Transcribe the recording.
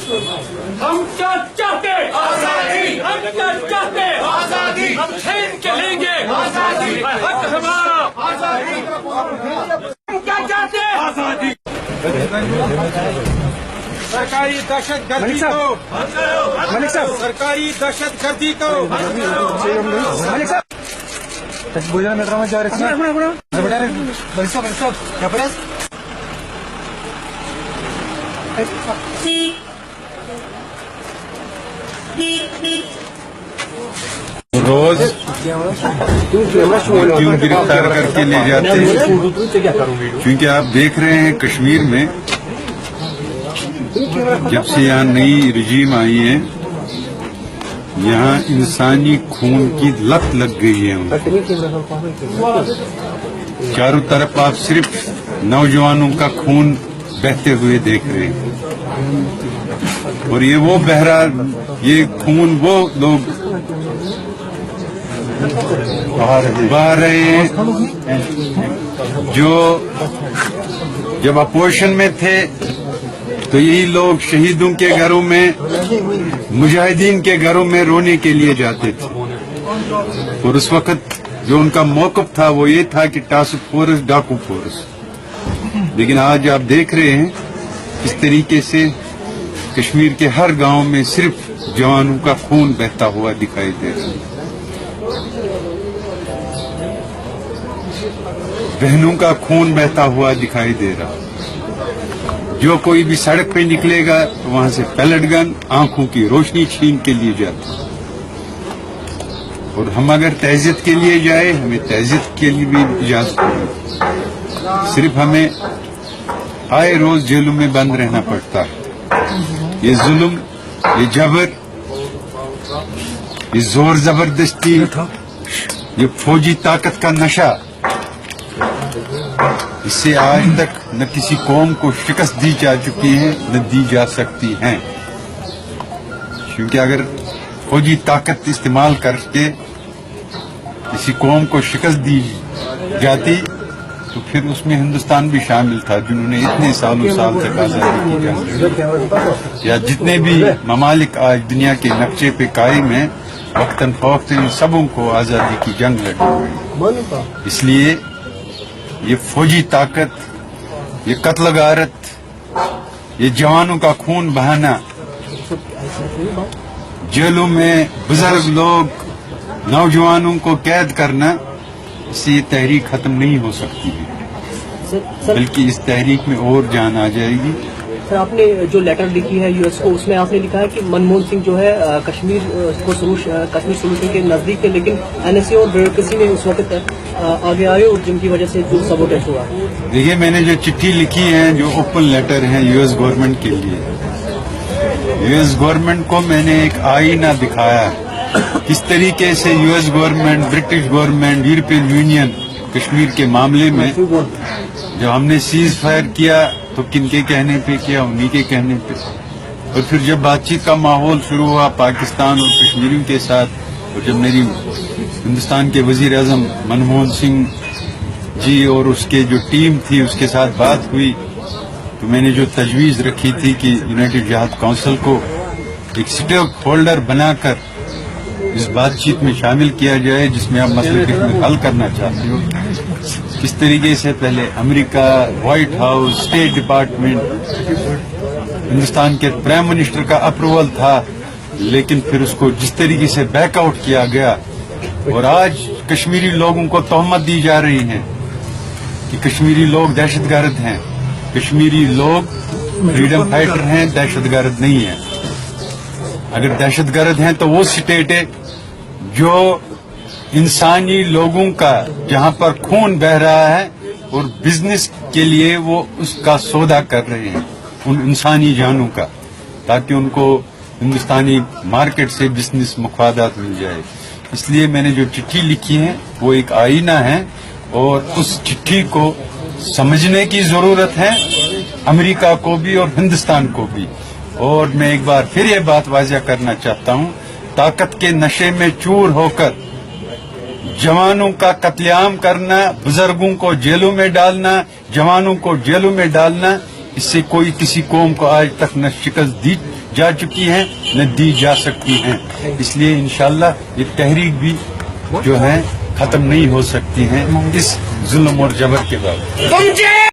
ہم کیا چاہتے آزادی، ہم کیا چاہتے آزادی، ہم چھین کے لیں گے آزادی، حق ہمارا آزادی، ہم کیا چاہتے آزادی۔ سرکاری دہشت گردی کو ملک صاحب سرکاری دہشت گردی کو ملک صاحب بوجھا میٹر میں جا رہے ہیں ملک صاحب کیا پڑے روز کیوں گرفتار کر کے لے جاتے ہیں؟ کیونکہ آپ دیکھ رہے ہیں کشمیر میں جب سے یہاں نئی رجیم آئی ہے یہاں انسانی خون کی لت لگ گئی ہے ان کو۔ چاروں طرف آپ صرف نوجوانوں کا خون بہتے ہوئے دیکھ رہے ہیں اور یہ وہ بہ رہا، یہ خون وہ لوگ بہا رہے ہیں جو جب اپوزیشن میں تھے تو یہی لوگ شہیدوں کے گھروں میں، مجاہدین کے گھروں میں رونے کے لیے جاتے تھے اور اس وقت جو ان کا موقف تھا وہ یہ تھا کہ ٹاسک فورس ڈاکو فورس، لیکن آج آپ دیکھ رہے ہیں اس طریقے سے کشمیر کے ہر گاؤں میں صرف جوانوں کا خون بہتا ہوا دکھائی دے رہا ہے، بہنوں کا خون بہتا ہوا دکھائی دے رہا۔ جو کوئی بھی سڑک پہ نکلے گا تو وہاں سے پیلٹ گن آنکھوں کی روشنی چھین کے لیے جاتا، اور ہم اگر تعزیت کے لیے جائیں ہمیں تعزیت کے لیے بھی اجازت نہیں، صرف ہمیں آئے روز جیلوں میں بند رہنا پڑتا ہے۔ یہ ظلم، یہ جبر، یہ زور زبردستی، یہ فوجی طاقت کا نشہ، اس سے آج تک نہ کسی قوم کو شکست دی جا چکی ہے نہ دی جا سکتی ہیں، کیونکہ اگر فوجی طاقت استعمال کر کے کسی قوم کو شکست دی جاتی تو پھر اس میں ہندوستان بھی شامل تھا، جنہوں نے اتنے سالوں سال تک آزادی کی جنگ لڑی، یا جتنے بھی ممالک آج دنیا کے نقشے پہ قائم ہیں وقتاً فوقتاً ان سبوں کو آزادی کی جنگ لڑنی پڑی۔ اس لیے یہ فوجی طاقت، یہ قتل غارت، یہ جوانوں کا خون بہانا، جیلوں میں بزرگ لوگ، نوجوانوں کو قید کرنا، اس سے یہ تحریک ختم نہیں ہو سکتی ہے، بلکہ اس تحریک میں اور جان آ جائے گی۔ سر آپ نے جو لیٹر لکھی ہے یو ایس کو، اس میں آپ نے لکھا ہے کہ منموہن سنگھ جو ہے کشمیر سولوشن کے نزدیک تھے، لیکن این ایس اے اور بیوروکریسی نے اس وقت آگے آئے اور جن کی وجہ سے جو سبوٹیج ہوا۔ دیکھیے میں نے جو چٹھی لکھی ہے جو اوپن لیٹر ہے یو ایس گورنمنٹ کے لیے، یو ایس گورنمنٹ کو میں نے ایک آئینہ دکھایا کس طریقے سے U S government, British government, European union Kashmir کے معاملے میں جب ہم نے سیز فائر کیا تو کن کے کہنے پہ کیا، انہی کے کہنے پہ، اور پھر جب بات چیت کا ماحول شروع ہوا پاکستان اور کشمیریوں کے ساتھ، اور جب میری ہندوستان کے وزیر اعظم منموہن سنگھ جی اور اس کے جو ٹیم تھی اس کے ساتھ بات ہوئی تو میں نے جو تجویز رکھی تھی کہ یونائٹڈ جہاد کونسل کو ایک اسٹیک ہولڈر بنا کر اس بات چیت میں شامل کیا جائے جس میں آپ مسئلے کو حل کرنا چاہتے ہو، کس طریقے سے پہلے امریکہ، White House, State Department, Hindustan کے پرائم منسٹر کا اپروول تھا، لیکن پھر اس کو جس طریقے سے بیک آؤٹ کیا گیا، اور آج کشمیری لوگوں کو تہمت دی جا رہی ہے کہ کشمیری لوگ دہشت گرد ہیں، کشمیری لوگ فریڈم فائٹر ہیں، دہشت گرد نہیں ہیں۔ اگر دہشت گرد ہیں تو وہ اسٹیٹ ہے جو انسانی لوگوں کا، جہاں پر خون بہ رہا ہے اور بزنس کے لیے وہ اس کا سودا کر رہے ہیں، ان انسانی جانوں کا، تاکہ ان کو ہندوستانی مارکیٹ سے بزنس مفادات مل جائے۔ اس لیے میں نے جو چٹھی لکھی ہے وہ ایک آئینہ ہے اور اس چٹھی کو سمجھنے کی ضرورت ہے، امریکہ کو بھی اور ہندوستان کو بھی۔ اور میں ایک بار پھر یہ بات واضح کرنا چاہتا ہوں، طاقت کے نشے میں چور ہو کر جوانوں کا قتل عام کرنا، بزرگوں کو جیلوں میں ڈالنا، جوانوں کو جیلوں میں ڈالنا، اس سے کوئی کسی قوم کو آج تک نہ شکست دی جا چکی ہے نہ دی جا سکتی ہیں. اس لیے انشاءاللہ یہ تحریک بھی جو ہے ختم نہیں ہو سکتی ہیں اس ظلم اور جبر کے بعد.